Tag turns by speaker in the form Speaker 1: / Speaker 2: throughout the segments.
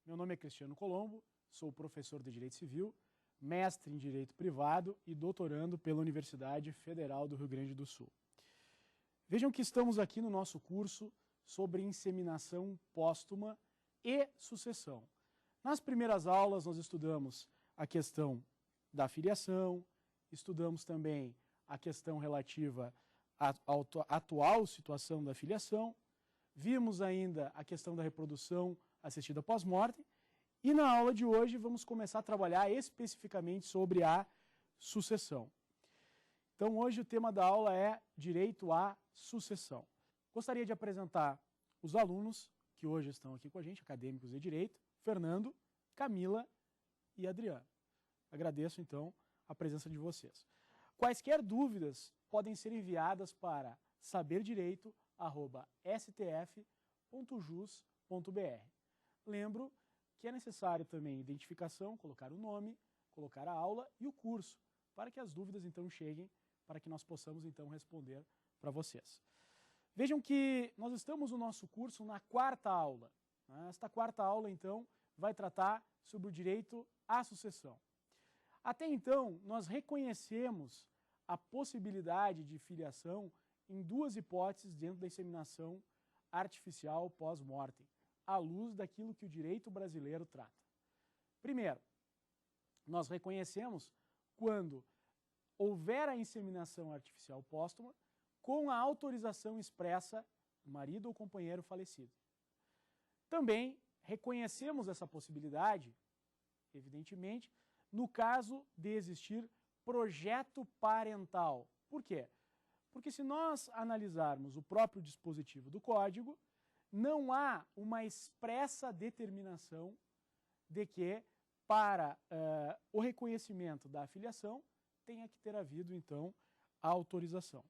Speaker 1: Meu nome é Cristiano Colombo, sou professor de Direito Civil, mestre em Direito Privado e doutorando pela Universidade Federal do Rio Grande do Sul. Vejam que estamos aqui no nosso curso sobre inseminação póstuma e sucessão. Nas primeiras aulas nós estudamos a questão da filiação, estudamos também a questão relativa à atual situação da filiação, vimos ainda a questão da reprodução assistida pós-mortem e na aula de hoje vamos começar a trabalhar especificamente sobre a sucessão. Então hoje o tema da aula é direito à sucessão. Gostaria de apresentar os alunos que hoje estão aqui com a gente, acadêmicos de direito, Fernando, Camila e Adriano. Agradeço então a presença de vocês. Quaisquer dúvidas podem ser enviadas para saberdireito@stf.jus.br. Lembro que é necessário também identificação, colocar o nome, colocar a aula e o curso, para que as dúvidas então cheguem, para que nós possamos então responder para vocês. Vejam que nós estamos no nosso curso na quarta aula. Esta quarta aula então vai tratar sobre o direito à sucessão. Até então, nós reconhecemos a possibilidade de filiação em duas hipóteses dentro da inseminação artificial pós-mortem, à luz daquilo que o direito brasileiro trata. Primeiro, nós reconhecemos quando houver a inseminação artificial póstuma com a autorização expressa do marido ou companheiro falecido. Também reconhecemos essa possibilidade, evidentemente, no caso de existir projeto parental. Por quê? Porque se nós analisarmos o próprio dispositivo do Código, não há uma expressa determinação de que, para o reconhecimento da filiação, tenha que ter havido, então, a autorização.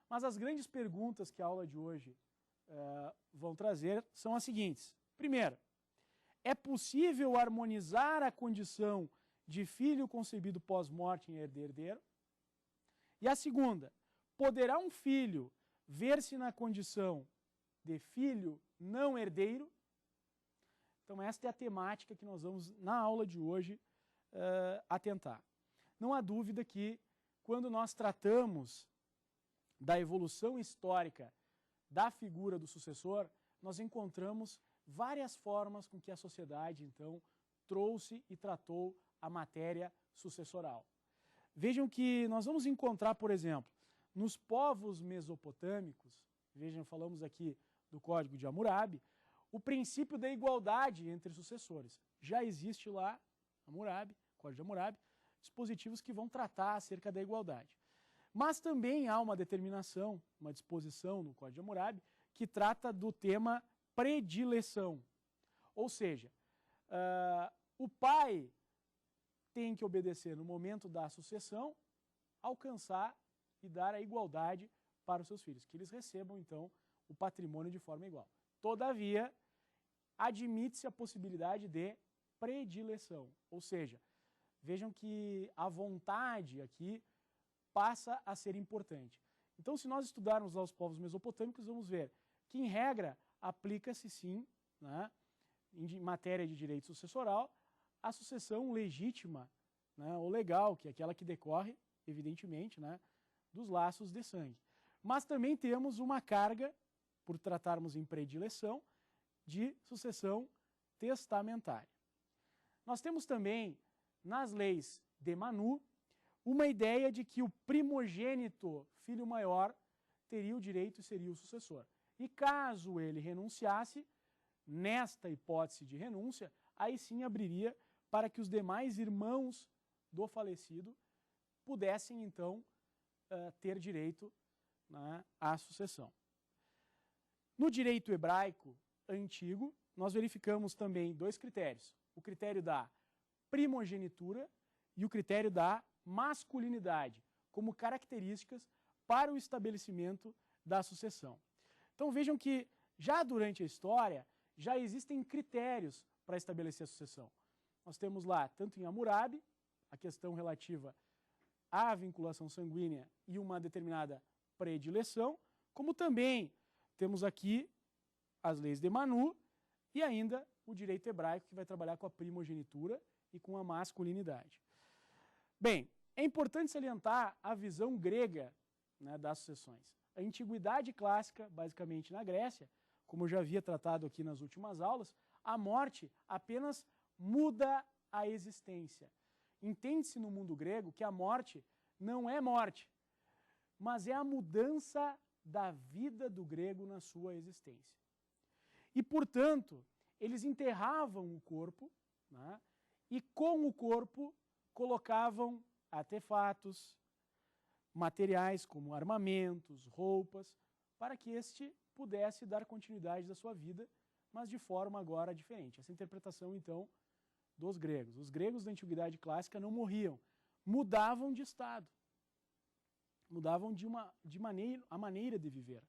Speaker 1: Mas as grandes perguntas que a aula de hoje vão trazer são as seguintes. Primeiro, é possível harmonizar a condição de filho concebido pós-morte em herdeiro? E a segunda, poderá um filho ver-se na condição de filho não herdeiro? Então esta é a temática que nós vamos, na aula de hoje, atentar. Não há dúvida que, quando nós tratamos da evolução histórica da figura do sucessor, nós encontramos várias formas com que a sociedade, então, trouxe e tratou a matéria sucessoral. Vejam que nós vamos encontrar, por exemplo, nos povos mesopotâmicos, vejam, falamos aqui do Código de Hammurabi, o princípio da igualdade entre sucessores. Já existe lá, Hammurabi, Código de Hammurabi, dispositivos que vão tratar acerca da igualdade. Mas também há uma determinação, uma disposição no Código de Hammurabi, que trata do tema predileção. Ou seja, o pai tem que obedecer no momento da sucessão, alcançar e dar a igualdade para os seus filhos, que eles recebam, então, o patrimônio de forma igual. Todavia, admite-se a possibilidade de predileção, ou seja, vejam que a vontade aqui passa a ser importante. Então, se nós estudarmos lá os povos mesopotâmicos, vamos ver que, em regra, aplica-se sim, né, em matéria de direito sucessoral, a sucessão legítima, né, ou legal, que é aquela que decorre, evidentemente, né, dos laços de sangue. Mas também temos uma carga, por tratarmos em predileção, de sucessão testamentária. Nós temos também, nas leis de Manu, uma ideia de que o primogênito, filho maior, teria o direito e seria o sucessor. E caso ele renunciasse, nesta hipótese de renúncia, aí sim abriria para que os demais irmãos do falecido pudessem, então, ter direito, né, à sucessão. No direito hebraico antigo, nós verificamos também dois critérios. O critério da primogenitura e o critério da masculinidade, como características para o estabelecimento da sucessão. Então vejam que, já durante a história, já existem critérios para estabelecer a sucessão. Nós temos lá, tanto em Hammurabi, a questão relativa à vinculação sanguínea e uma determinada predileção, como também temos aqui as leis de Manu e ainda o direito hebraico, que vai trabalhar com a primogenitura e com a masculinidade. Bem, é importante salientar a visão grega, né, das sucessões. A antiguidade clássica, basicamente na Grécia, como eu já havia tratado aqui nas últimas aulas, a morte apenas muda a existência. Entende-se no mundo grego que a morte não é morte, mas é a mudança da vida do grego na sua existência. E, portanto, eles enterravam o corpo, né, e com o corpo colocavam artefatos, materiais como armamentos, roupas, para que este pudesse dar continuidade da sua vida, mas de forma agora diferente. Essa interpretação, então, dos gregos. Os gregos da Antiguidade Clássica não morriam, mudavam de estado, mudavam a maneira de viver.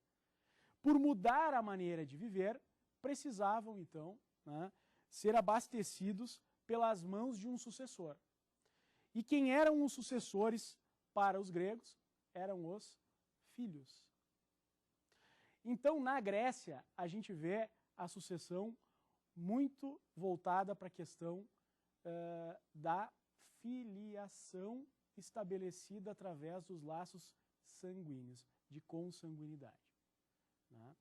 Speaker 1: Por mudar a maneira de viver, precisavam, então, né, ser abastecidos pelas mãos de um sucessor. E quem eram os sucessores para os gregos? Eram os filhos. Então, na Grécia, a gente vê a sucessão muito voltada para a questão da filiação estabelecida através dos laços sanguíneos, de consanguinidade, né?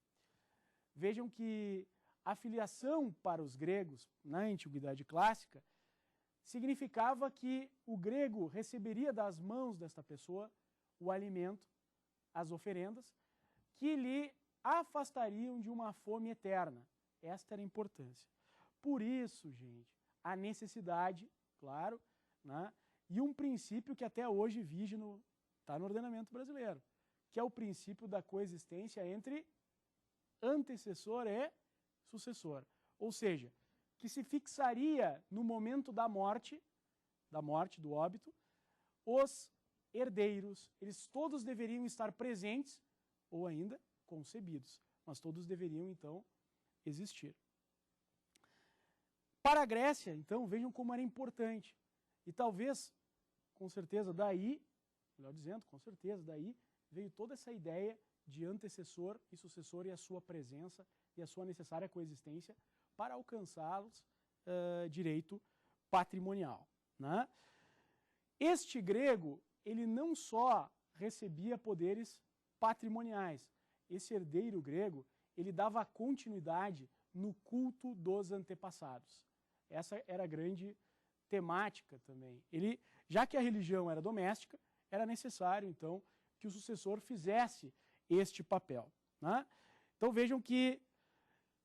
Speaker 1: Vejam que a filiação para os gregos, na Antiguidade Clássica, significava que o grego receberia das mãos desta pessoa o alimento, as oferendas, que lhe afastariam de uma fome eterna. Esta era a importância. Por isso, gente, a necessidade, claro, né, e um princípio que até hoje vige está no ordenamento brasileiro, que é o princípio da coexistência entre antecessor e sucessor. Ou seja, que se fixaria no momento da morte, do óbito, os herdeiros, eles todos deveriam estar presentes ou ainda concebidos, mas todos deveriam, então, existir. Para a Grécia, então, vejam como era importante. E talvez, com certeza, daí, melhor dizendo, com certeza, daí veio toda essa ideia de antecessor e sucessor e a sua presença e a sua necessária coexistência para alcançá-los direito patrimonial, né? Este grego, ele não só recebia poderes patrimoniais, esse herdeiro grego, ele dava continuidade no culto dos antepassados. Essa era a grande temática também. Já que a religião era doméstica, era necessário, então, que o sucessor fizesse este papel, né? Então vejam que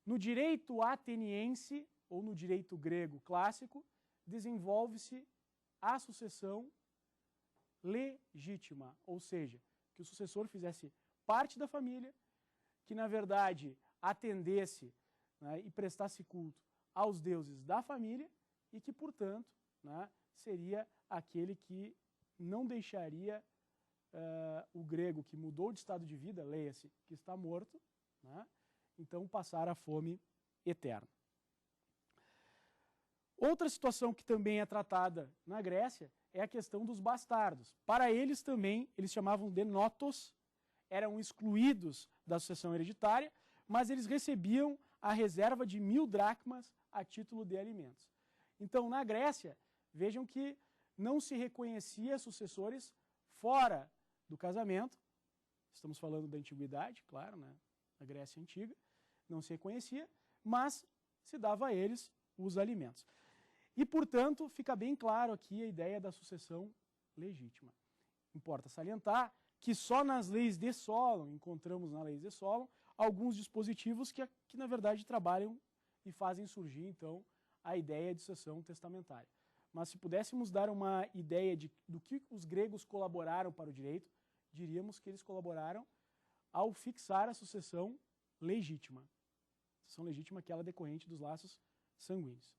Speaker 1: no direito ateniense, ou no direito grego clássico, desenvolve-se a sucessão legítima, ou seja, que o sucessor fizesse parte da família, que na verdade atendesse, né, e prestasse culto aos deuses da família e que, portanto, né, seria aquele que não deixaria o grego que mudou de estado de vida, leia-se, que está morto, né, então passar a fome eterna. Outra situação que também é tratada na Grécia é a questão dos bastardos. Para eles também, eles chamavam de notos, eram excluídos da sucessão hereditária, mas eles recebiam a reserva de 1000 dracmas a título de alimentos. Então, na Grécia, vejam que não se reconhecia sucessores fora do casamento, estamos falando da antiguidade, claro, né? Na Grécia Antiga, não se reconhecia, mas se dava a eles os alimentos. E, portanto, fica bem claro aqui a ideia da sucessão legítima. Importa salientar que só nas leis de Solon, encontramos na lei de Solon, alguns dispositivos que na verdade trabalham e fazem surgir, então, a ideia de sucessão testamentária. Mas se pudéssemos dar uma ideia do que os gregos colaboraram para o direito, diríamos que eles colaboraram ao fixar a sucessão legítima. A sucessão legítima, aquela decorrente dos laços sanguíneos.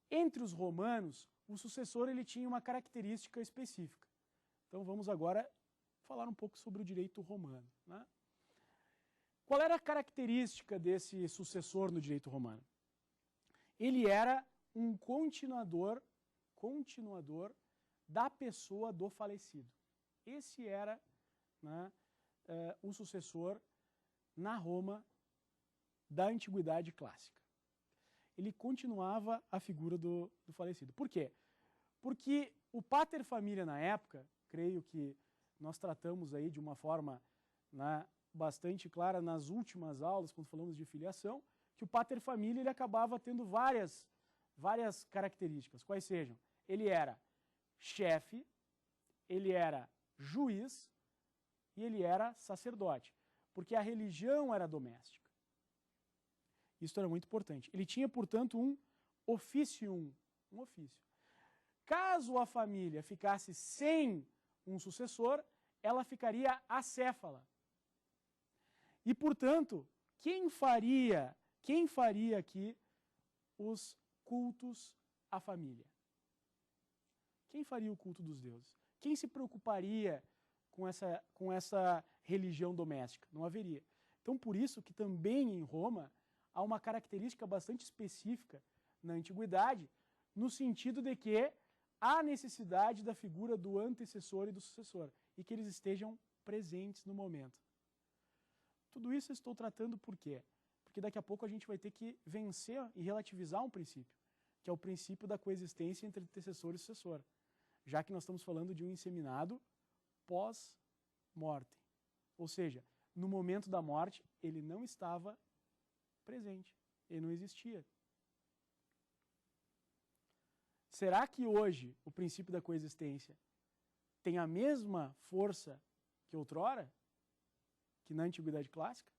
Speaker 1: Entre os romanos, o sucessor ele tinha uma característica específica. Então vamos agora falar um pouco sobre o direito romano, né? Qual era a característica desse sucessor no direito romano? Ele era um continuador da pessoa do falecido. Esse era, né, o sucessor na Roma da Antiguidade Clássica. ele continuava a figura do falecido. Por quê? Porque o pater familia na época, creio que nós tratamos aí de uma forma, né, bastante clara nas últimas aulas, quando falamos de filiação, que o pater familia ele acabava tendo várias características. Quais sejam? Ele era chefe, ele era juiz e ele era sacerdote, porque a religião era doméstica. Isso era muito importante. Ele tinha, portanto, um officium, um ofício. Caso a família ficasse sem um sucessor, ela ficaria acéfala. E, portanto, quem faria aqui os cultos à família? Quem faria o culto dos deuses? Quem se preocuparia com essa religião doméstica? Não haveria. Então, por isso que também em Roma há uma característica bastante específica na antiguidade, no sentido de que há necessidade da figura do antecessor e do sucessor, e que eles estejam presentes no momento. Tudo isso eu estou tratando por quê? Porque daqui a pouco a gente vai ter que vencer e relativizar um princípio, que é o princípio da coexistência entre antecessor e sucessor, já que nós estamos falando de um inseminado pós-morte. Ou seja, no momento da morte, ele não estava presente, ele não existia. Será que hoje o princípio da coexistência tem a mesma força que outrora, que na antiguidade clássica?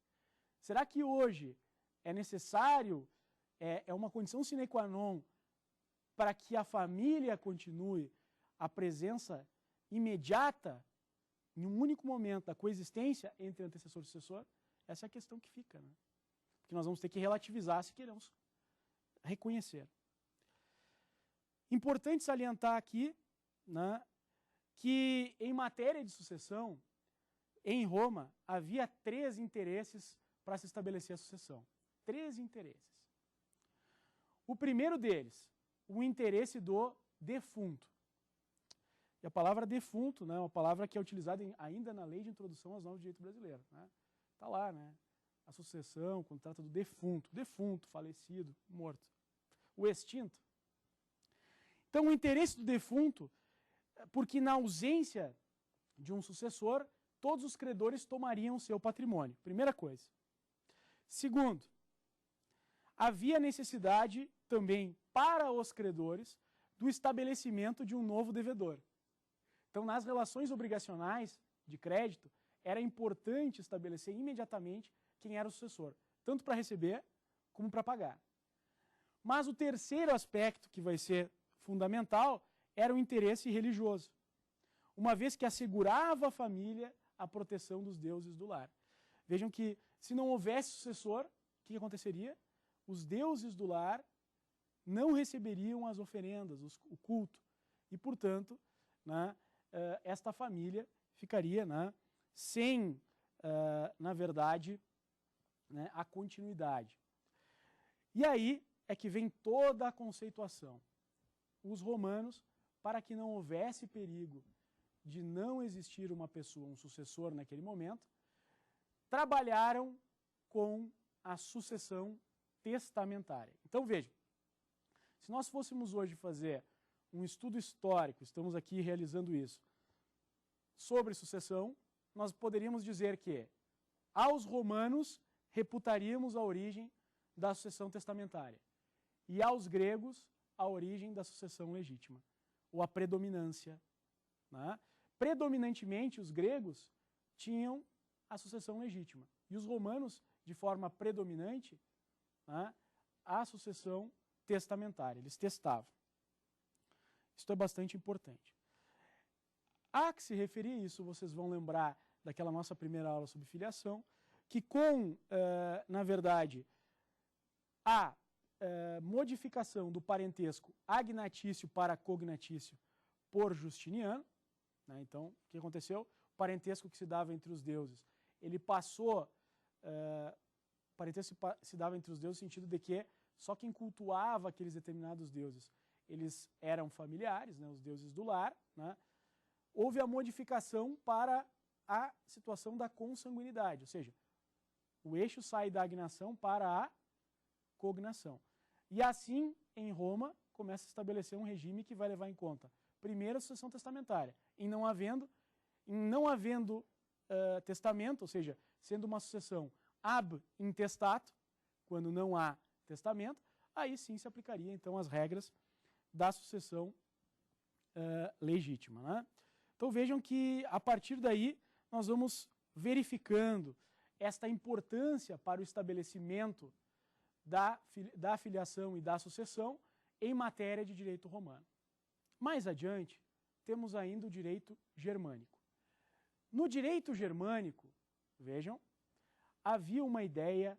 Speaker 1: Será que hoje é necessário, é uma condição sine qua non para que a família continue a presença imediata, em um único momento, da coexistência entre antecessor e sucessor? Essa é a questão que fica, né? Que nós vamos ter que relativizar se queremos reconhecer. Importante salientar aqui, né, que em matéria de sucessão, em Roma, havia 3 interesses para se estabelecer a sucessão. 3 interesses. O primeiro deles, o interesse do defunto. E a palavra defunto, né, é uma palavra que é utilizada ainda na Lei de Introdução às Normas do Direito Brasileiro. Está lá, né? A sucessão, quando trata do defunto, falecido, morto, o extinto. Então, o interesse do defunto, porque na ausência de um sucessor, todos os credores tomariam seu patrimônio. Primeira coisa. Segundo, havia necessidade também para os credores do estabelecimento de um novo devedor. Então, nas relações obrigacionais de crédito, era importante estabelecer imediatamente quem era o sucessor, tanto para receber como para pagar. Mas o terceiro aspecto que vai ser fundamental era o interesse religioso, uma vez que assegurava à família a proteção dos deuses do lar. Vejam que, se não houvesse sucessor, o que aconteceria? Os deuses do lar não receberiam as oferendas, o culto, e, portanto, né, esta família ficaria, né, sem, na verdade, né, a continuidade. E aí é que vem toda a conceituação. Os romanos, para que não houvesse perigo de não existir uma pessoa, um sucessor naquele momento, trabalharam com a sucessão testamentária. Então vejam, se nós fôssemos hoje fazer um estudo histórico, estamos aqui realizando isso, sobre sucessão, nós poderíamos dizer que aos romanos reputaríamos a origem da sucessão testamentária e aos gregos a origem da sucessão legítima, ou a predominância. Né? Predominantemente, os gregos tinham a sucessão legítima e os romanos, de forma predominante, né, a sucessão testamentária. Eles testavam. Isso é bastante importante. Há que se referir a isso, vocês vão lembrar daquela nossa primeira aula sobre filiação, que na verdade, a modificação do parentesco agnatício para cognatício por Justiniano, né? Então, o que aconteceu? O parentesco que se dava entre os deuses, ele passou, o parentesco se dava entre os deuses no sentido de que só quem cultuava aqueles determinados deuses, eles eram familiares, né? Os deuses do lar, né? Houve a modificação para a situação da consanguinidade, ou seja, o eixo sai da agnação para a cognação. E assim, em Roma, começa a estabelecer um regime que vai levar em conta, primeiro, a sucessão testamentária. Em não havendo testamento, ou seja, sendo uma sucessão ab intestato, quando não há testamento, aí sim se aplicaria então as regras da sucessão legítima. Né? Então vejam que a partir daí nós vamos verificando esta importância para o estabelecimento da filiação e da sucessão em matéria de direito romano. Mais adiante, temos ainda o direito germânico. No direito germânico, vejam, havia uma ideia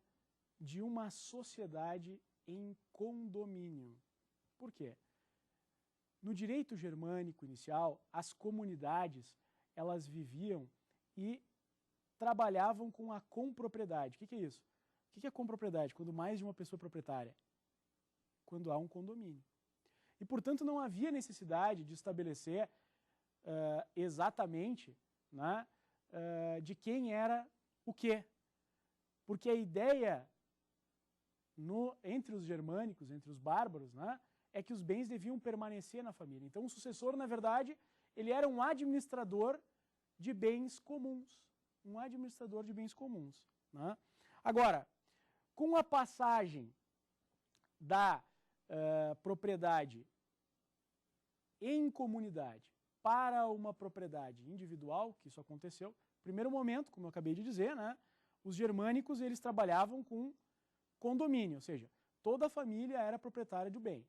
Speaker 1: de uma sociedade em condomínio. Por quê? No direito germânico inicial, as comunidades, elas viviam e trabalhavam com a compropriedade. O que é isso? O que é compropriedade? Quando mais de uma pessoa é proprietária? Quando há um condomínio. E, portanto, não havia necessidade de estabelecer exatamente, né, de quem era o quê. Porque a ideia entre os germânicos, entre os bárbaros, né, é que os bens deviam permanecer na família. Então, o sucessor, na verdade, ele era um administrador de bens comuns. Um administrador de bens comuns. Né? Agora, com a passagem da propriedade em comunidade para uma propriedade individual, que isso aconteceu, no primeiro momento, como eu acabei de dizer, né, os germânicos eles trabalhavam com condomínio, ou seja, toda a família era proprietária do bem.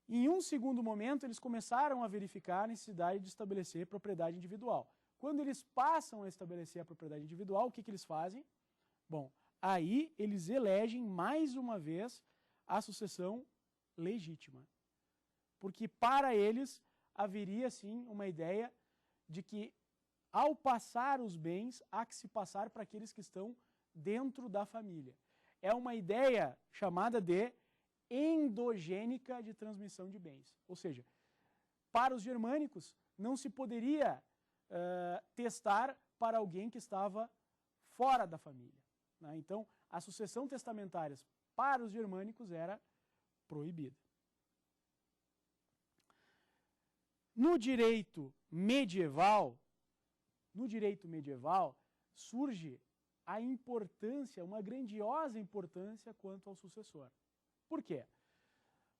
Speaker 1: Em um segundo momento, eles começaram a verificar a necessidade de estabelecer propriedade individual. Quando eles passam a estabelecer a propriedade individual, o que eles fazem? Bom, aí eles elegem mais uma vez a sucessão legítima. Porque para eles haveria sim uma ideia de que ao passar os bens, há que se passar para aqueles que estão dentro da família. É uma ideia chamada de endogênica de transmissão de bens. Ou seja, para os germânicos não se poderia testar para alguém que estava fora da família. Né? Então, a sucessão testamentária para os germânicos era proibida. No direito medieval surge a importância, uma grandiosa importância quanto ao sucessor. Por quê?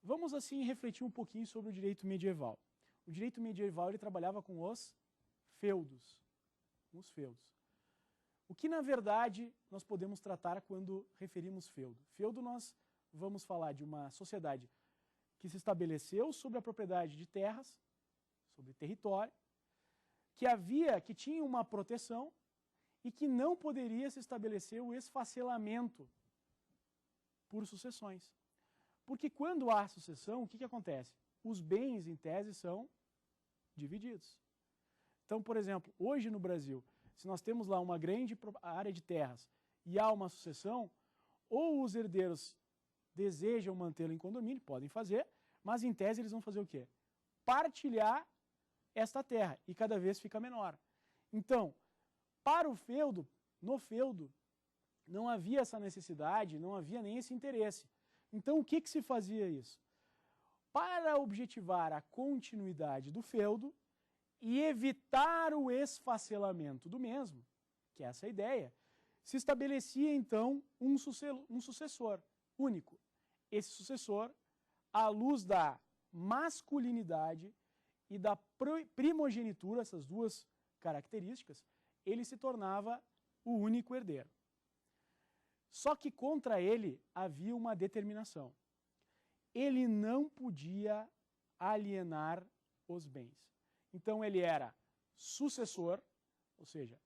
Speaker 1: Vamos assim refletir um pouquinho sobre o direito medieval. O direito medieval ele trabalhava com os feudos. O que na verdade nós podemos tratar quando referimos feudo? Feudo nós vamos falar de uma sociedade que se estabeleceu sobre a propriedade de terras, sobre território, que tinha uma proteção e que não poderia se estabelecer o esfacelamento por sucessões. Porque quando há sucessão, o que acontece? Os bens, em tese, são divididos. Então, por exemplo, hoje no Brasil, se nós temos lá uma grande área de terras e há uma sucessão, ou os herdeiros desejam mantê-lo em condomínio, podem fazer, mas em tese eles vão fazer o quê? Partilhar esta terra, e cada vez fica menor. Então, para o feudo, no feudo, não havia essa necessidade, não havia nem esse interesse. Então, o que se fazia isso? Para objetivar a continuidade do feudo e evitar o esfacelamento do mesmo, que é essa ideia, se estabelecia então um sucessor único. Esse sucessor, à luz da masculinidade e da primogenitura, essas duas características, ele se tornava o único herdeiro. Só que contra ele havia uma determinação. Ele não podia alienar os bens. Então ele era sucessor, ou seja,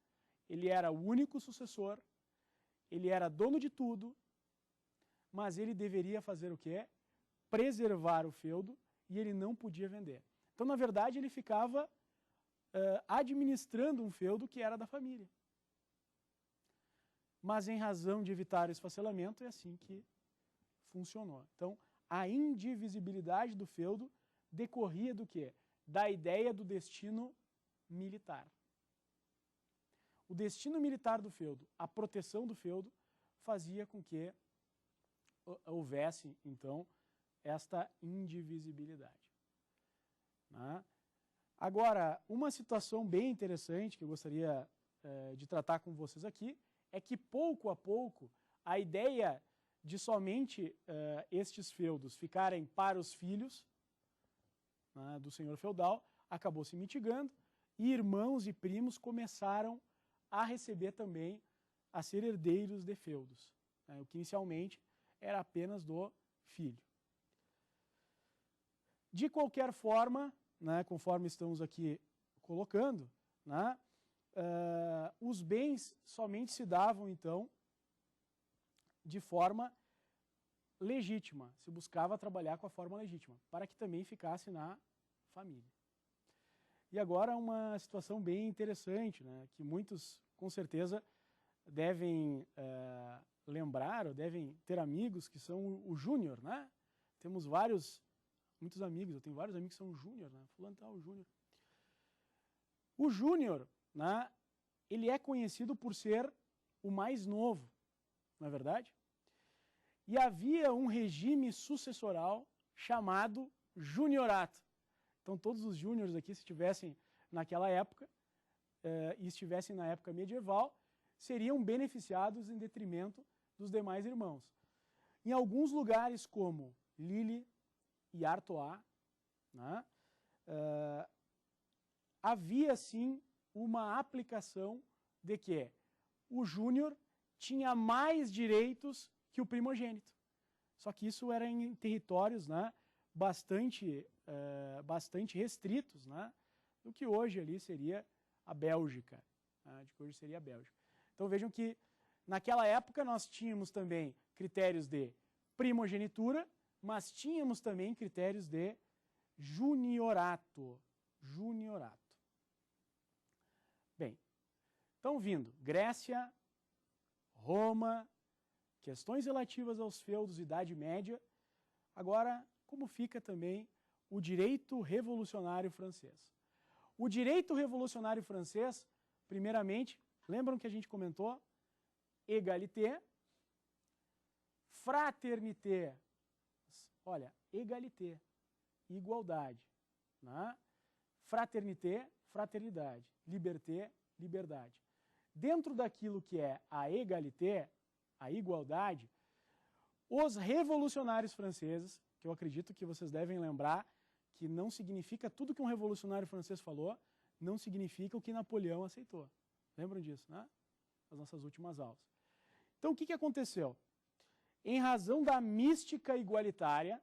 Speaker 1: ele era o único sucessor, ele era dono de tudo, mas ele deveria fazer o quê? Preservar o feudo e ele não podia vender. Então, na verdade, ele ficava administrando um feudo que era da família. Mas em razão de evitar o esfacelamento, é assim que funcionou. Então, a indivisibilidade do feudo decorria do quê? Da ideia do destino militar. O destino militar do feudo, a proteção do feudo, fazia com que houvesse, então, esta indivisibilidade. Né? Agora, uma situação bem interessante que eu gostaria de tratar com vocês aqui é que, pouco a pouco, a ideia de somente estes feudos ficarem para os filhos, né, do senhor feudal acabou se mitigando e irmãos e primos começaram a receber também, a ser herdeiros de feudos, né, o que inicialmente era apenas do filho. De qualquer forma, né, conforme estamos aqui colocando, né, os bens somente se davam, então, de forma legítima, se buscava trabalhar com a forma legítima, para que também ficasse na família. E agora uma situação bem interessante, né, que muitos, com certeza, devem lembrar, ou devem ter amigos que são o júnior, né? Temos muitos amigos, eu tenho vários amigos que são júnior, né? Fulano tá, o júnior. O júnior, né, ele é conhecido por ser o mais novo, não é verdade? E havia um regime sucessoral chamado juniorato. Então todos os júniores aqui, se estivessem naquela época, e estivessem na época medieval, seriam beneficiados em detrimento dos demais irmãos. Em alguns lugares como Lille e Artois, né, havia sim uma aplicação de que o júnior tinha mais direitos que o primogênito. Só que isso era em territórios, né, bastante restritos, né, do que hoje ali seria a Bélgica, né, de que hoje seria a Bélgica. Então vejam que naquela época nós tínhamos também critérios de primogenitura, mas tínhamos também critérios de juniorato. Bem, então vindo Grécia, Roma, questões relativas aos feudos, Idade Média. Agora, como fica também o direito revolucionário francês? O direito revolucionário francês, primeiramente, lembram que a gente comentou? Égalité, fraternité. Olha, égalité, igualdade. Né? Fraternité, fraternidade. Liberté, liberdade. Dentro daquilo que é a égalité, a igualdade, os revolucionários franceses, que eu acredito que vocês devem lembrar que não significa tudo que um revolucionário francês falou, não significa o que Napoleão aceitou. Lembram disso, né? Nas nossas últimas aulas. Então, o que aconteceu? Em razão da mística igualitária,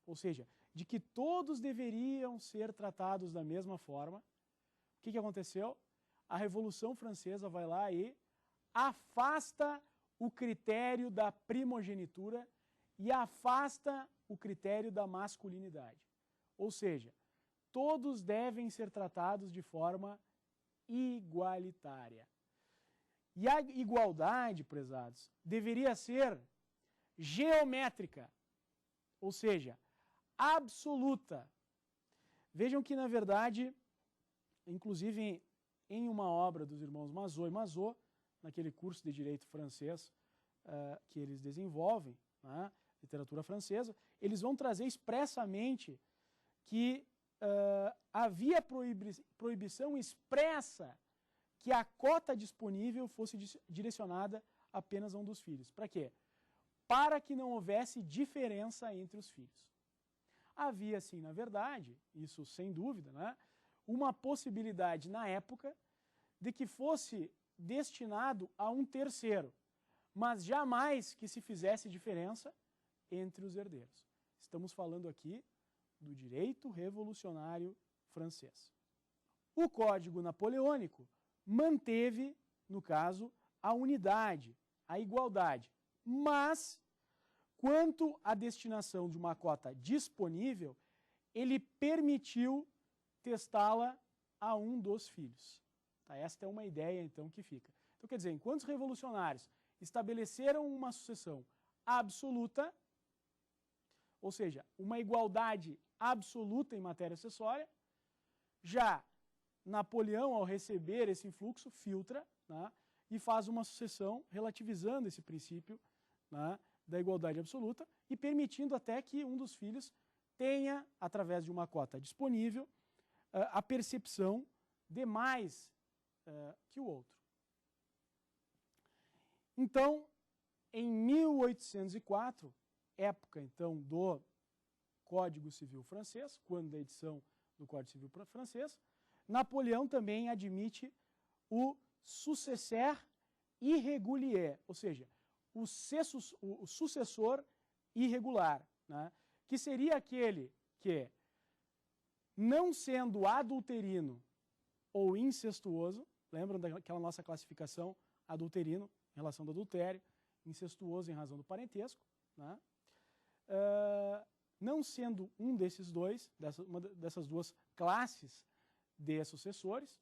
Speaker 1: ou seja, de que todos deveriam ser tratados da mesma forma, o que aconteceu? A Revolução Francesa vai lá e afasta o critério da primogenitura e afasta o critério da masculinidade. Ou seja, todos devem ser tratados de forma igualitária. E a igualdade, prezados, deveria ser geométrica, ou seja, absoluta. Vejam que, na verdade, inclusive em uma obra dos irmãos Mazot e Mazot, naquele curso de direito francês que eles desenvolvem, né, literatura francesa, eles vão trazer expressamente que havia proibição expressa que a cota disponível fosse direcionada apenas a um dos filhos. Para quê? Para que não houvesse diferença entre os filhos. Havia, sim, na verdade, isso sem dúvida, né, uma possibilidade na época de que fosse destinado a um terceiro, mas jamais que se fizesse diferença entre os herdeiros. Estamos falando aqui do direito revolucionário francês. O Código Napoleônico manteve, no caso, a unidade, a igualdade, mas, quanto à destinação de uma cota disponível, ele permitiu testá-la a um dos filhos. Tá? Esta é uma ideia, então, que fica. Então, quer dizer, enquanto os revolucionários estabeleceram uma sucessão absoluta, ou seja, uma igualdade absoluta em matéria acessória, já Napoleão, ao receber esse influxo, filtra, né, e faz uma sucessão relativizando esse princípio, né, da igualdade absoluta e permitindo até que um dos filhos tenha, através de uma cota disponível, a percepção de mais que o outro. Então, em 1804, época então do Código Civil francês, quando da edição do Código Civil francês, Napoleão também admite o successeur irrégulier, ou seja, o sucessor irregular, né? Que seria aquele que, não sendo adulterino ou incestuoso, lembram daquela nossa classificação adulterino em relação do adultério, incestuoso em razão do parentesco, né? Não sendo um desses dois, uma dessas duas classes de sucessores,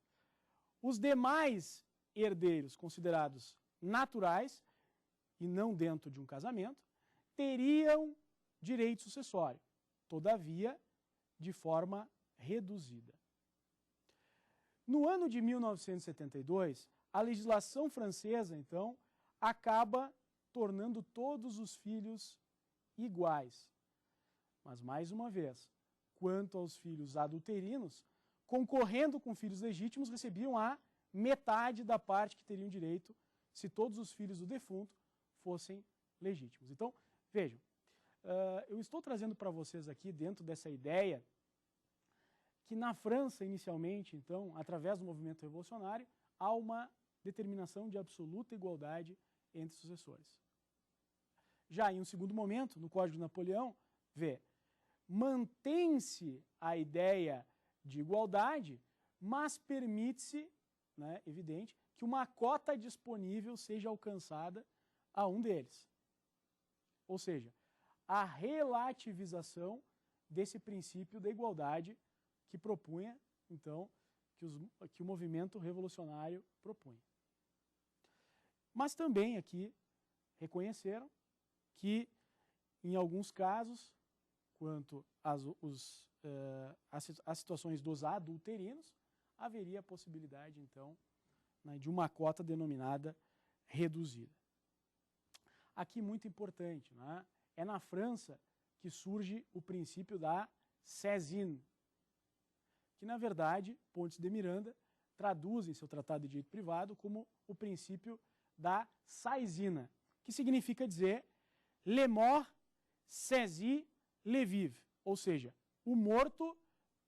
Speaker 1: os demais herdeiros considerados naturais e não dentro de um casamento, teriam direito sucessório, todavia de forma reduzida. No ano de 1972, a legislação francesa, então, acaba tornando todos os filhos iguais. Mas, mais uma vez, quanto aos filhos adulterinos, concorrendo com filhos legítimos, recebiam a metade da parte que teriam direito se todos os filhos do defunto fossem legítimos. Então, vejam, eu estou trazendo para vocês aqui, dentro dessa ideia, que na França, inicialmente, então, através do movimento revolucionário, há uma determinação de absoluta igualdade entre sucessores. Já em um segundo momento, no Código de Napoleão, mantém-se a ideia de igualdade, mas permite-se, né, evidente, que uma cota disponível seja alcançada a um deles. Ou seja, a relativização desse princípio da igualdade que propunha, então, que o movimento revolucionário propunha. Mas também aqui reconheceram que, em alguns casos, quanto às situações dos adulterinos, haveria a possibilidade, então, né, de uma cota denominada reduzida. Aqui, muito importante, né, é na França que surge o princípio da saisine, que, na verdade, Pontes de Miranda traduz em seu Tratado de Direito Privado como o princípio da saisina, que significa dizer le mort saisit le vive, ou seja, o morto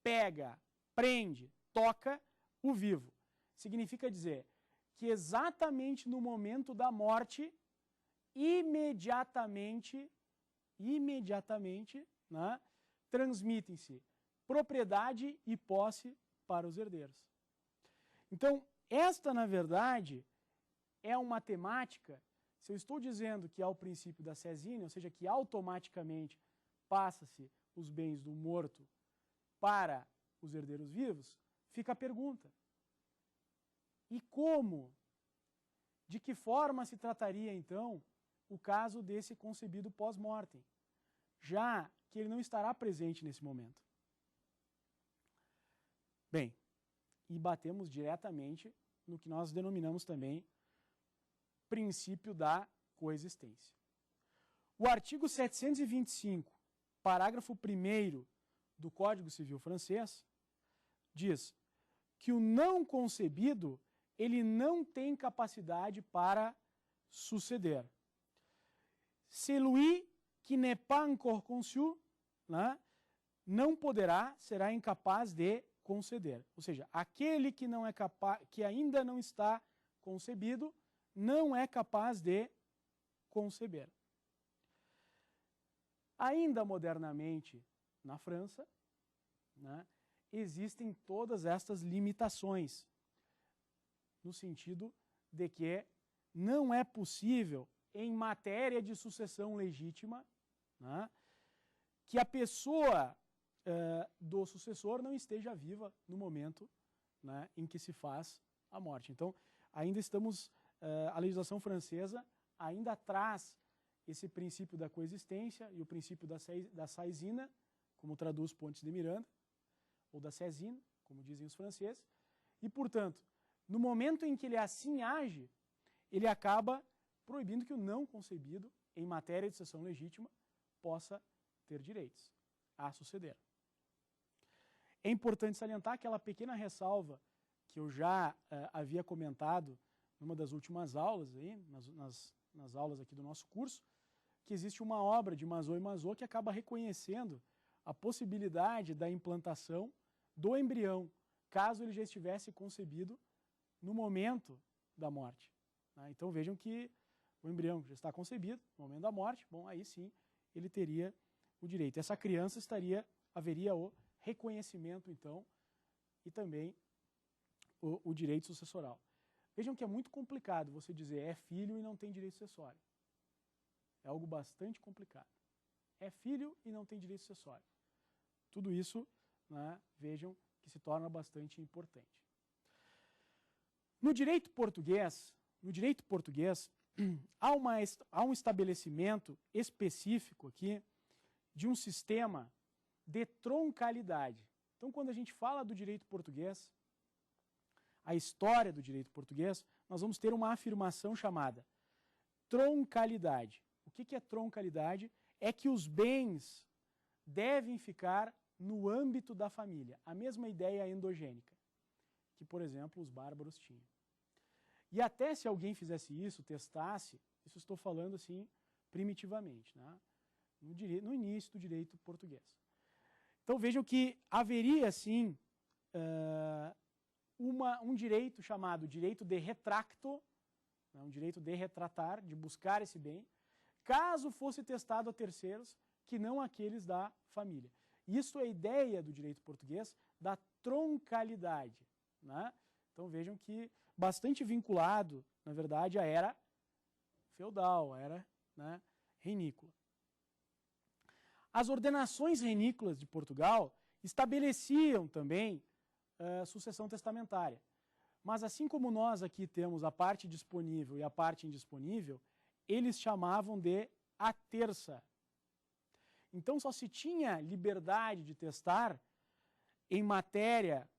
Speaker 1: pega, prende, toca o vivo. Significa dizer que exatamente no momento da morte, imediatamente, né, transmitem-se propriedade e posse para os herdeiros. Então, esta, na verdade, é uma temática, se eu estou dizendo que há o princípio da saisine, ou seja, que automaticamente passa-se os bens do morto para os herdeiros vivos, fica a pergunta. E como? De que forma se trataria, então, o caso desse concebido pós-mortem, já que ele não estará presente nesse momento? Bem, e batemos diretamente no que nós denominamos também princípio da coexistência. O artigo 725, parágrafo 1º do Código Civil francês, diz que o não concebido, ele não tem capacidade para suceder. Celui qui n'est pas encore conçu, né, não poderá, será incapaz de conceder. Ou seja, aquele que não é capaz, que ainda não está concebido, não é capaz de conceber. Ainda modernamente, na França, né, existem todas estas limitações, no sentido de que não é possível, em matéria de sucessão legítima, né, que a pessoa do sucessor não esteja viva no momento, né, em que se faz a morte. Então, ainda estamos, a legislação francesa ainda traz esse princípio da coexistência e o princípio da saisina, como traduz Pontes de Miranda, ou da saisine, como dizem os franceses, e, portanto, no momento em que ele assim age, ele acaba proibindo que o não concebido em matéria de sucessão legítima, possa ter direitos a suceder. É importante salientar aquela pequena ressalva que eu já havia comentado numa das últimas aulas, aí, nas aulas aqui do nosso curso, que existe uma obra de Maslow e Maslow que acaba reconhecendo a possibilidade da implantação do embrião, caso ele já estivesse concebido no momento da morte. Então vejam que o embrião já está concebido no momento da morte, bom, aí sim ele teria o direito. Essa criança haveria o reconhecimento, então, e também o direito sucessoral. Vejam que é muito complicado você dizer é filho e não tem direito sucessório. É algo bastante complicado. É filho e não tem direito sucessório. Tudo isso, né, vejam que se torna bastante importante. No direito português, há um estabelecimento específico aqui de um sistema de troncalidade. Então, quando a gente fala do direito português, a história do direito português, nós vamos ter uma afirmação chamada troncalidade. O que é troncalidade? É que os bens devem ficar no âmbito da família. A mesma ideia endogênica, que, por exemplo, os bárbaros tinham. E até se alguém fizesse isso, testasse, isso estou falando assim primitivamente, né? No início do direito português. Então vejam que haveria, sim, um direito chamado direito de retracto, né, um direito de retratar, de buscar esse bem, caso fosse testado a terceiros que não aqueles da família. Isso é a ideia do direito português da troncalidade, né? Então vejam que bastante vinculado, na verdade, à era feudal, à era, né, reinícola. As ordenações reinícolas de Portugal estabeleciam também sucessão testamentária. Mas assim como nós aqui temos a parte disponível e a parte indisponível, eles chamavam de a terça. Então só se tinha liberdade de testar em matéria,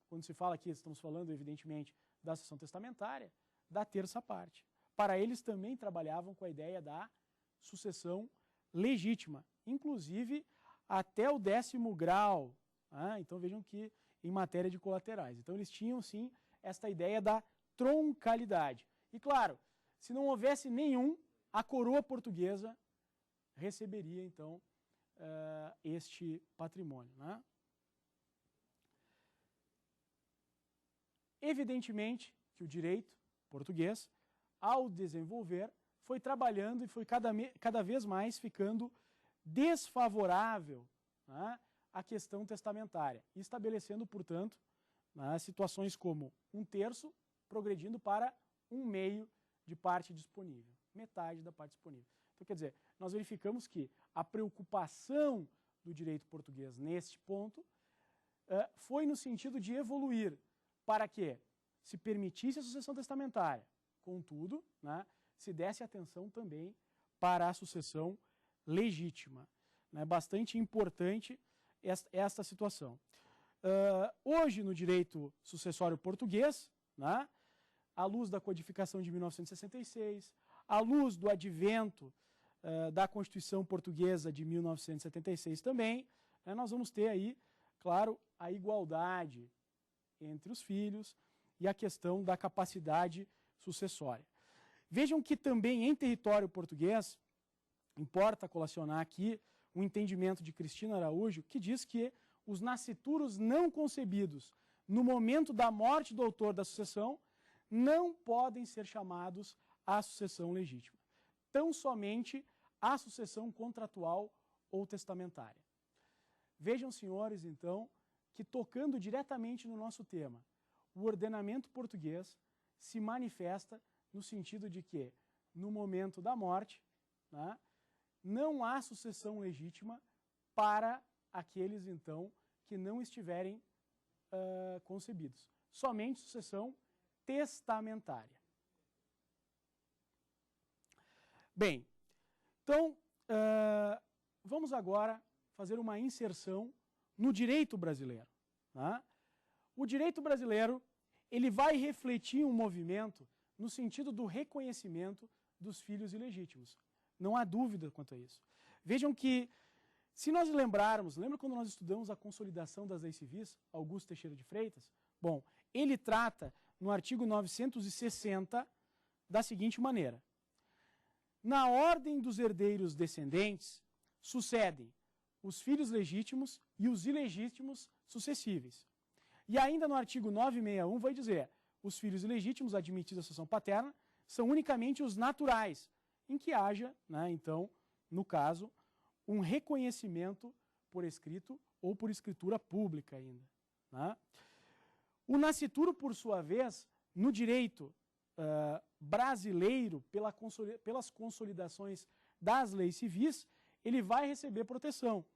Speaker 1: quando se fala aqui, estamos falando evidentemente da sucessão testamentária, da terça parte. Para eles também trabalhavam com a ideia da sucessão legítima, inclusive até o 10º grau. Então vejam que em matéria de colaterais. Então eles tinham sim esta ideia da troncalidade. E claro, se não houvesse nenhum, a coroa portuguesa receberia então este patrimônio, né? Evidentemente que o direito português, ao desenvolver, foi trabalhando e foi cada vez mais ficando desfavorável, né, à questão testamentária, estabelecendo, portanto, né, situações como 1/3 progredindo para 1/2 de parte disponível, metade da parte disponível. Então, quer dizer, nós verificamos que a preocupação do direito português neste ponto foi no sentido de evoluir para que se permitisse a sucessão testamentária, contudo, né, se desse atenção também para a sucessão legítima. É bastante importante esta situação. Hoje, no direito sucessório português, né, à luz da codificação de 1966, à luz do advento da Constituição Portuguesa de 1976 também, né, nós vamos ter aí, claro, a igualdade entre os filhos e a questão da capacidade sucessória. Vejam que também em território português, importa colacionar aqui o entendimento de Cristina Araújo, que diz que os nascituros não concebidos no momento da morte do autor da sucessão não podem ser chamados à sucessão legítima, tão somente à sucessão contratual ou testamentária. Vejam, senhores, então, que tocando diretamente no nosso tema, o ordenamento português se manifesta no sentido de que, no momento da morte, né, não há sucessão legítima para aqueles, então, que não estiverem concebidos. Somente sucessão testamentária. Bem, então, vamos agora fazer uma inserção no direito brasileiro. Né? O direito brasileiro ele vai refletir um movimento no sentido do reconhecimento dos filhos ilegítimos. Não há dúvida quanto a isso. Vejam que, se nós lembrarmos, lembra quando nós estudamos a consolidação das leis civis, Augusto Teixeira de Freitas? Bom, ele trata no artigo 960 da seguinte maneira: na ordem dos herdeiros descendentes, sucedem os filhos legítimos e os ilegítimos sucessíveis. E ainda no artigo 961 vai dizer: os filhos ilegítimos admitidos à sucessão paterna são unicamente os naturais, em que haja, né, então, no caso, um reconhecimento por escrito ou por escritura pública ainda. Né? O nascituro, por sua vez, no direito brasileiro, pelas consolidações das leis civis, ele vai receber proteção,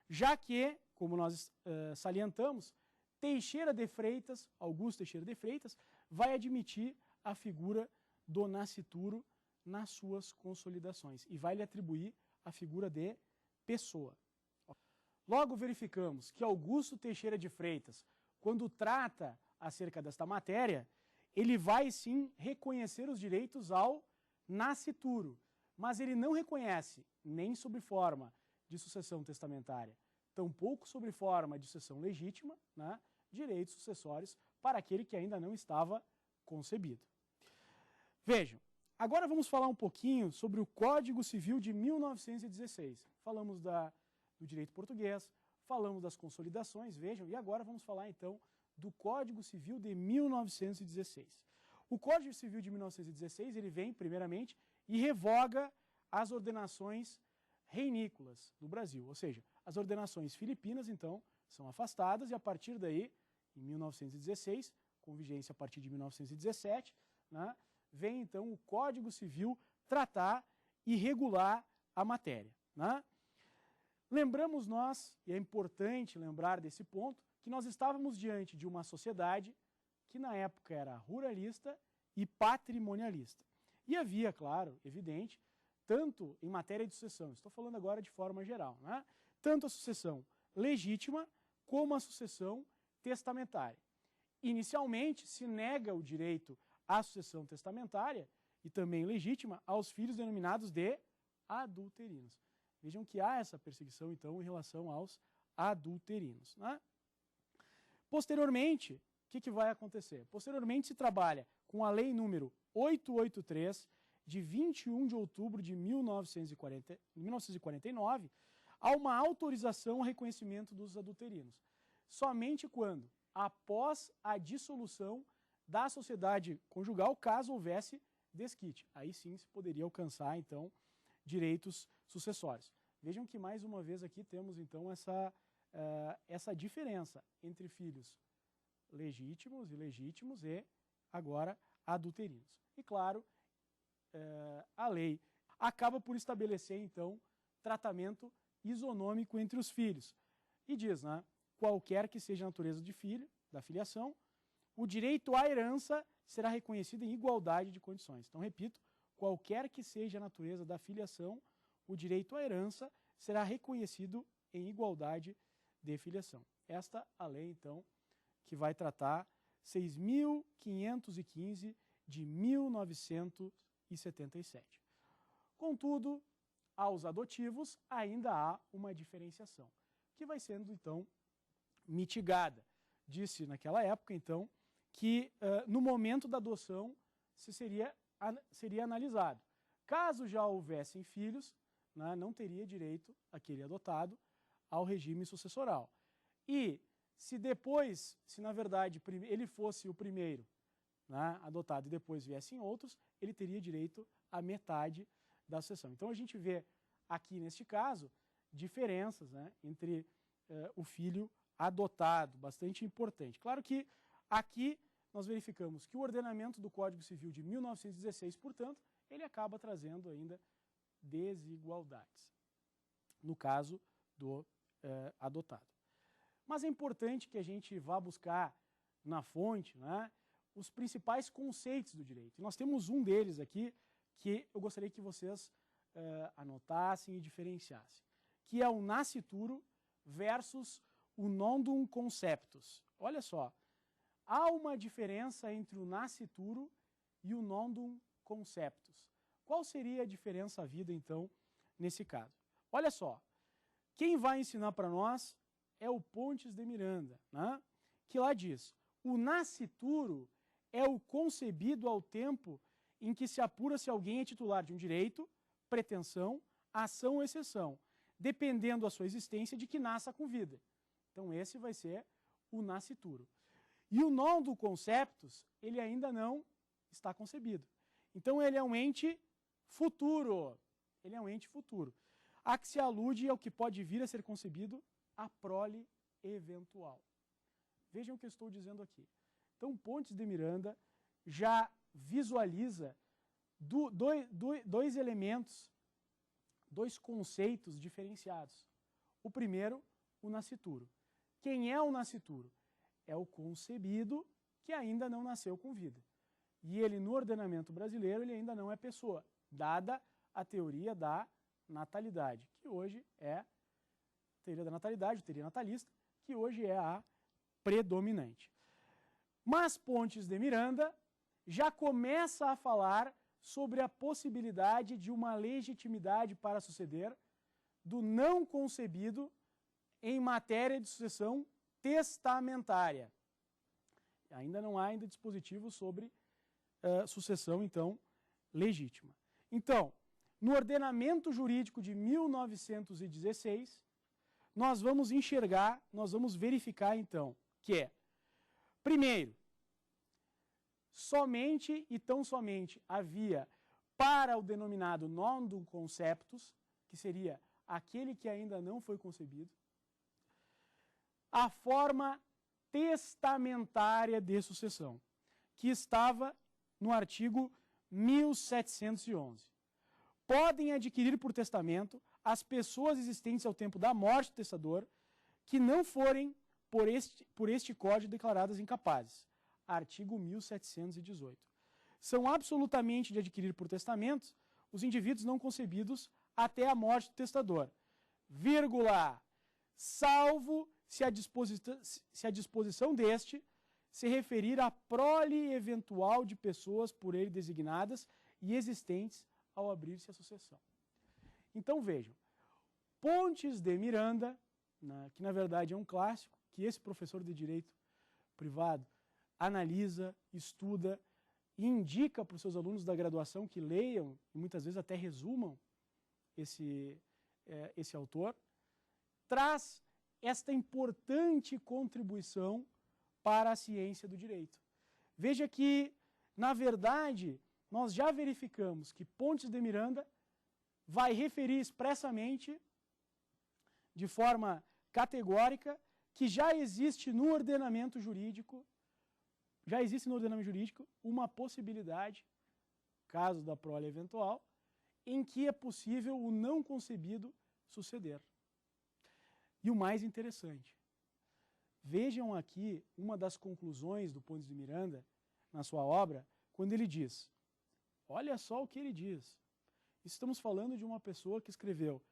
Speaker 1: já que, como nós salientamos, Teixeira de Freitas, Augusto Teixeira de Freitas, vai admitir a figura do nascituro nas suas consolidações e vai lhe atribuir a figura de pessoa. Logo verificamos que Augusto Teixeira de Freitas, quando trata acerca desta matéria, ele vai sim reconhecer os direitos ao nascituro, mas ele não reconhece nem sob forma de sucessão testamentária, tampouco sob forma de sucessão legítima, né, direitos sucessórios para aquele que ainda não estava concebido. Vejam, agora vamos falar um pouquinho sobre o Código Civil de 1916. Falamos do direito português, falamos das consolidações, vejam, e agora vamos falar então do Código Civil de 1916. O Código Civil de 1916, ele vem, primeiramente, e revoga as ordenações reinícolas do Brasil, ou seja, as ordenações filipinas, então, são afastadas e a partir daí, em 1916, com vigência a partir de 1917, né, vem então o Código Civil tratar e regular a matéria. Né? Lembramos nós, e é importante lembrar desse ponto, que nós estávamos diante de uma sociedade que na época era ruralista e patrimonialista. E havia, claro, evidente, tanto em matéria de sucessão, estou falando agora de forma geral, né? Tanto a sucessão legítima como a sucessão testamentária. Inicialmente, se nega o direito à sucessão testamentária e também legítima aos filhos denominados de adulterinos. Vejam que há essa perseguição, então, em relação aos adulterinos. Né? Posteriormente, o que vai acontecer? Posteriormente se trabalha com a lei número 883, de 21 de outubro de 1949, há uma autorização ao reconhecimento dos adulterinos. Somente quando, após a dissolução da sociedade conjugal, caso houvesse desquite. Aí sim se poderia alcançar, então, direitos sucessórios. Vejam que, mais uma vez, aqui temos, então, essa diferença entre filhos legítimos e ilegítimos e, agora, adulterinos. E, claro, a lei acaba por estabelecer, então, tratamento isonômico entre os filhos. E diz, né, qualquer que seja a natureza de filho, da filiação, o direito à herança será reconhecido em igualdade de condições. Então, repito, qualquer que seja a natureza da filiação, o direito à herança será reconhecido em igualdade de filiação. Esta a lei, então, que vai tratar 6.515 de 1977. Contudo, aos adotivos ainda há uma diferenciação, que vai sendo, então, mitigada. Disse naquela época, então, que no momento da adoção seria analisado. Caso já houvessem filhos, né, não teria direito aquele adotado ao regime sucessoral. E se depois, se na verdade ele fosse o primeiro, né, adotado e depois viessem outros, ele teria direito à metade da sucessão. Então a gente vê aqui neste caso diferenças, né, entre o filho adotado, bastante importante. Claro que aqui nós verificamos que o ordenamento do Código Civil de 1916, portanto, ele acaba trazendo ainda desigualdades, no caso do adotado. Mas é importante que a gente vá buscar na fonte, né, os principais conceitos do direito. E nós temos um deles aqui que eu gostaria que vocês anotassem e diferenciassem, que é o nascituro versus o nondum conceptus. Olha só, há uma diferença entre o nascituro e o nondum conceptus. Qual seria a diferença havida, então, nesse caso. Olha só, quem vai ensinar para nós é o Pontes de Miranda, né? Que lá diz, o nascituro é o concebido ao tempo em que se apura se alguém é titular de um direito, pretensão, ação ou exceção, dependendo a sua existência de que nasça com vida. Então esse vai ser o nascituro. E o non do conceptus, ele ainda não está concebido. Então ele é um ente futuro. Ele é um ente futuro. A que se alude ao que pode vir a ser concebido a prole eventual. Vejam o que eu estou dizendo aqui. Então Pontes de Miranda já visualiza dois elementos, dois conceitos diferenciados. O primeiro, o nascituro. Quem é o nascituro? É o concebido que ainda não nasceu com vida. E ele, no ordenamento brasileiro, ele ainda não é pessoa, dada a teoria da natalidade, que hoje é a teoria da natalidade, a teoria natalista, que hoje é a predominante. Mas Pontes de Miranda já começa a falar sobre a possibilidade de uma legitimidade para suceder do não concebido em matéria de sucessão testamentária. Ainda não há ainda dispositivo sobre sucessão, então, legítima. Então, no ordenamento jurídico de 1916, nós vamos enxergar, nós vamos verificar, então, que é, primeiro, somente e tão somente havia para o denominado non dum conceptus, que seria aquele que ainda não foi concebido, a forma testamentária de sucessão, que estava no artigo 1711. Podem adquirir por testamento as pessoas existentes ao tempo da morte do testador que não forem por este código declaradas incapazes. Artigo 1718. São absolutamente de adquirir por testamento os indivíduos não concebidos até a morte do testador, vírgula, salvo se a disposição deste se referir à prole eventual de pessoas por ele designadas e existentes ao abrir-se a sucessão. Então vejam, Pontes de Miranda, que na verdade é um clássico, que esse professor de direito privado analisa, estuda e indica para os seus alunos da graduação que leiam e muitas vezes até resumam esse autor, traz esta importante contribuição para a ciência do direito. Veja que, na verdade, nós já verificamos que Pontes de Miranda vai referir expressamente, de forma categórica, que já existe no ordenamento jurídico, uma possibilidade, caso da prole eventual, em que é possível o não concebido suceder. E o mais interessante, vejam aqui uma das conclusões do Pontes de Miranda, na sua obra, quando ele diz, olha só o que ele diz, estamos falando de uma pessoa que escreveu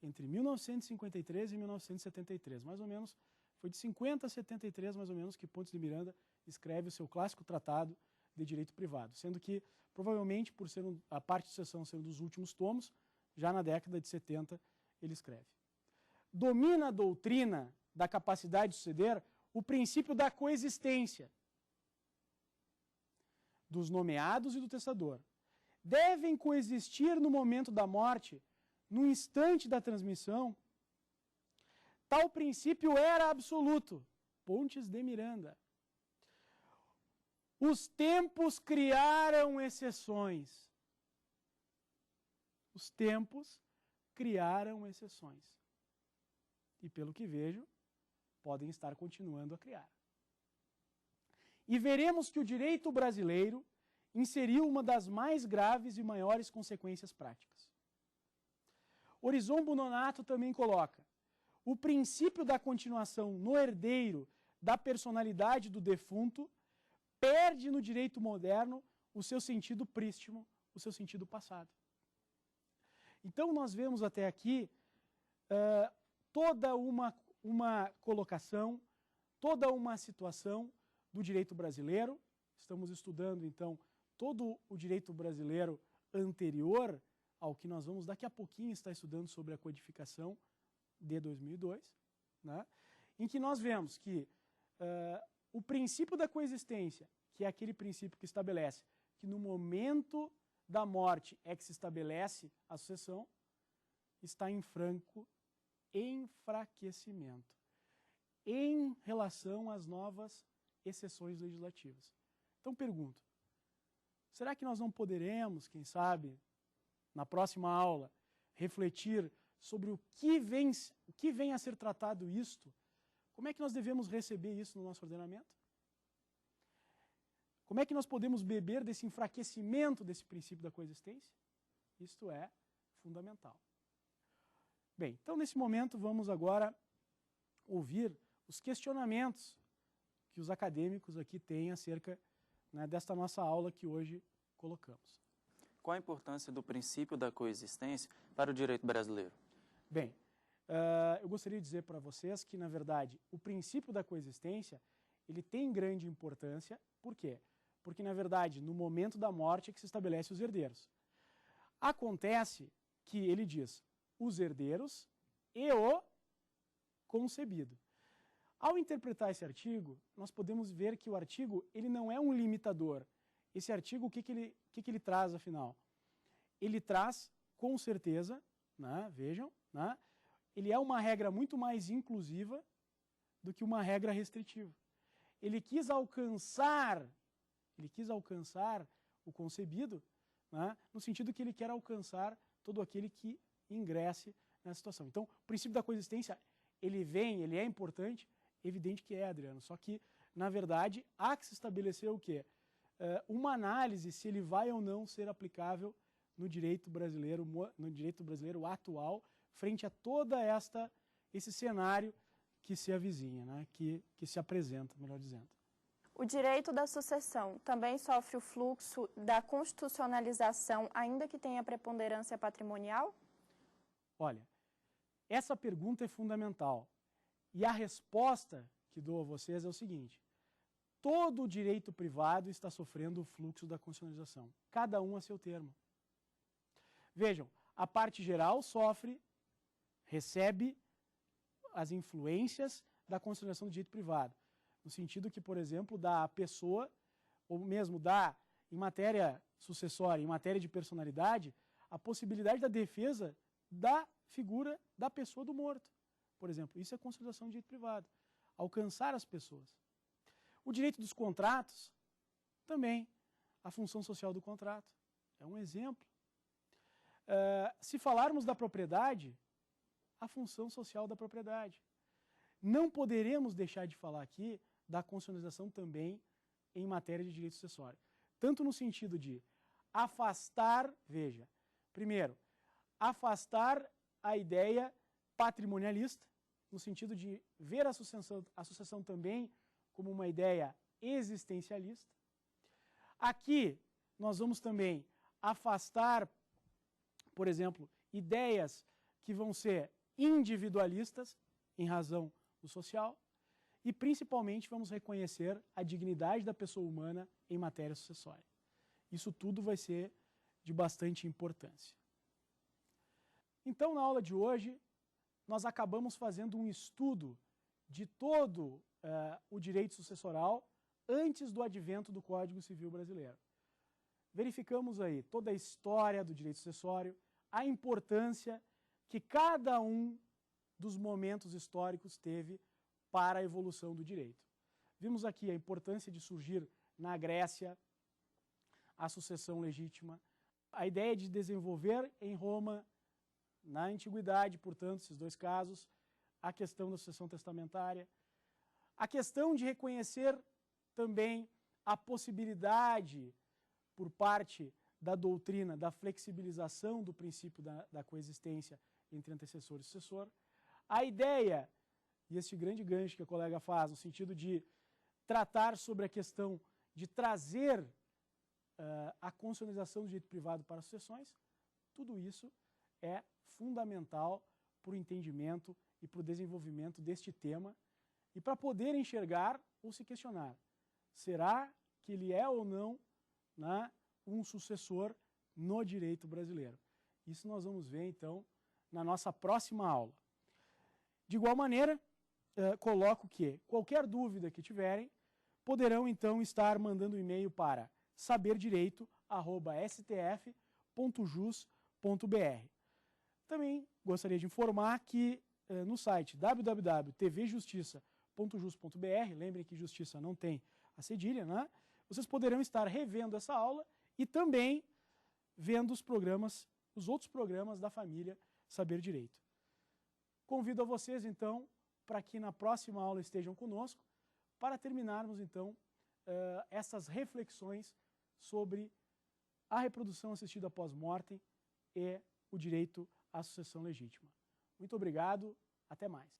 Speaker 1: entre 1953 e 1973, mais ou menos, foi de 50 a 73, mais ou menos, que Pontes de Miranda escreve o seu clássico tratado de direito privado, sendo que, provavelmente, por ser a parte de sucessão sendo dos últimos tomos, já na década de 70 ele escreve. Domina a doutrina da capacidade de suceder o princípio da coexistência dos nomeados e do testador. Devem coexistir no momento da morte, no instante da transmissão. Tal princípio era absoluto. Pontes de Miranda. Os tempos criaram exceções. Os tempos criaram exceções. E, pelo que vejo, podem estar continuando a criar. E veremos que o direito brasileiro inseriu uma das mais graves e maiores consequências práticas. Horizon Buonato também coloca: o princípio da continuação no herdeiro da personalidade do defunto perde no direito moderno o seu sentido prístimo, o seu sentido passado. Então nós vemos até aqui toda uma colocação, toda uma situação do direito brasileiro. Estamos estudando, então, todo o direito brasileiro anterior ao que nós vamos daqui a pouquinho estar estudando sobre a codificação de 2002, né, em que nós vemos que o princípio da coexistência, que é aquele princípio que estabelece que no momento da morte é que se estabelece a sucessão, está em franco enfraquecimento em relação às novas exceções legislativas. Então pergunto, será que nós não poderemos, quem sabe, na próxima aula, refletir sobre o que vem a ser tratado isto? Como é que nós devemos receber isso no nosso ordenamento? Como é que nós podemos beber desse enfraquecimento desse princípio da coexistência? Isto é fundamental. Bem, então nesse momento vamos agora ouvir os questionamentos que os acadêmicos aqui têm acerca, né, desta nossa aula que hoje colocamos.
Speaker 2: Qual a importância do princípio da coexistência para o direito brasileiro?
Speaker 1: Bem, eu gostaria de dizer para vocês que, na verdade, o princípio da coexistência, ele tem grande importância. Por quê? Porque, na verdade, no momento da morte é que se estabelece os herdeiros. Acontece que ele diz os herdeiros e o concebido. Ao interpretar esse artigo, nós podemos ver que o artigo ele não é um limitador. Esse artigo, o que ele traz, afinal? Ele traz, com certeza, né, vejam, né, ele é uma regra muito mais inclusiva do que uma regra restritiva. Ele quis alcançar o concebido, né, no sentido que ele quer alcançar todo aquele que ingresse nessa situação. Então, o princípio da coexistência, ele é importante, evidente que é, Adriano, só que, na verdade, há que se estabelecer o quê? Uma análise se ele vai ou não ser aplicável no direito brasileiro atual, frente a toda esse cenário que se avizinha, né, que se apresenta, melhor dizendo.
Speaker 3: O direito da sucessão também sofre o fluxo da constitucionalização, ainda que tenha preponderância patrimonial?
Speaker 1: Olha, essa pergunta é fundamental. E a resposta que dou a vocês é o seguinte: todo o direito privado está sofrendo o fluxo da constitucionalização, cada um a seu termo. Vejam, a parte geral recebe as influências da constitucionalização do direito privado, no sentido que, por exemplo, dá à pessoa, ou mesmo dá, em matéria sucessória, em matéria de personalidade, a possibilidade da defesa da figura da pessoa do morto. Por exemplo, isso é consolidação do direito privado, alcançar as pessoas. O direito dos contratos, também, a função social do contrato, é um exemplo. Se falarmos da propriedade, a função social da propriedade. Não poderemos deixar de falar aqui da constitucionalização também em matéria de direito sucessório. Tanto no sentido de afastar, veja, primeiro, afastar a ideia patrimonialista, no sentido de ver a sucessão também como uma ideia existencialista. Aqui nós vamos também afastar, por exemplo, ideias que vão ser individualistas em razão do social e principalmente vamos reconhecer a dignidade da pessoa humana em matéria sucessória. Isso tudo vai ser de bastante importância. Então, na aula de hoje, nós acabamos fazendo um estudo de todo o direito sucessoral antes do advento do Código Civil Brasileiro. Verificamos aí toda a história do direito sucessório, a importância que cada um dos momentos históricos teve para a evolução do direito. Vimos aqui a importância de surgir na Grécia a sucessão legítima, a ideia de desenvolver em Roma, na Antiguidade, portanto, esses dois casos, a questão da sucessão testamentária, a questão de reconhecer também a possibilidade, por parte da doutrina, da flexibilização do princípio da coexistência entre antecessor e sucessor, a ideia, e este grande gancho que a colega faz, no sentido de tratar sobre a questão de trazer a constitucionalização do direito privado para as sucessões, tudo isso é fundamental para o entendimento e para o desenvolvimento deste tema e para poder enxergar ou se questionar, será que ele é ou não um sucessor no direito brasileiro? Isso nós vamos ver, então, na nossa próxima aula. De igual maneira, coloco que qualquer dúvida que tiverem, poderão, então, estar mandando e-mail para saberdireito@stf.jus.br. Também gostaria de informar que no site www.tvjustiça.jus.br, lembrem que justiça não tem a cedilha, né? Vocês poderão estar revendo essa aula e também vendo os outros programas da família Saber Direito. Convido a vocês, então, para que na próxima aula estejam conosco, para terminarmos, então, essas reflexões sobre a reprodução assistida pós-mortem e o direito à sucessão legítima. Muito obrigado, até mais.